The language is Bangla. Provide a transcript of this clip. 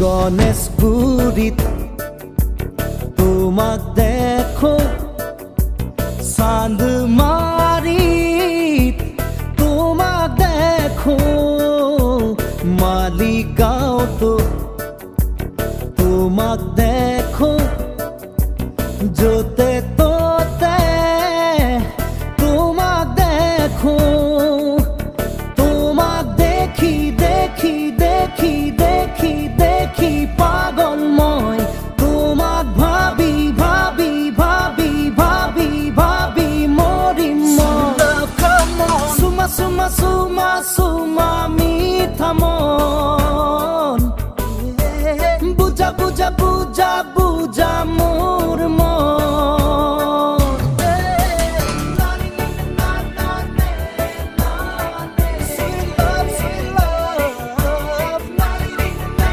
গণেশগুৰিত তোমাক দেখো, চান্দমাৰীত তোমাক দেখো, মালিগাঁৱতো তোমাক দেখো, য'তে ত'তে তোমাক দেখো। তোমাক দেখি দেখি দেখি দেখি দেখি পাগল মই, তোমাক ভাবি ভাবি ভাবি ভাবি ভাবি মৰিম মই। চুমা চুমা চুমা চুমা মিঠা মন, বুজা বুজা বুজা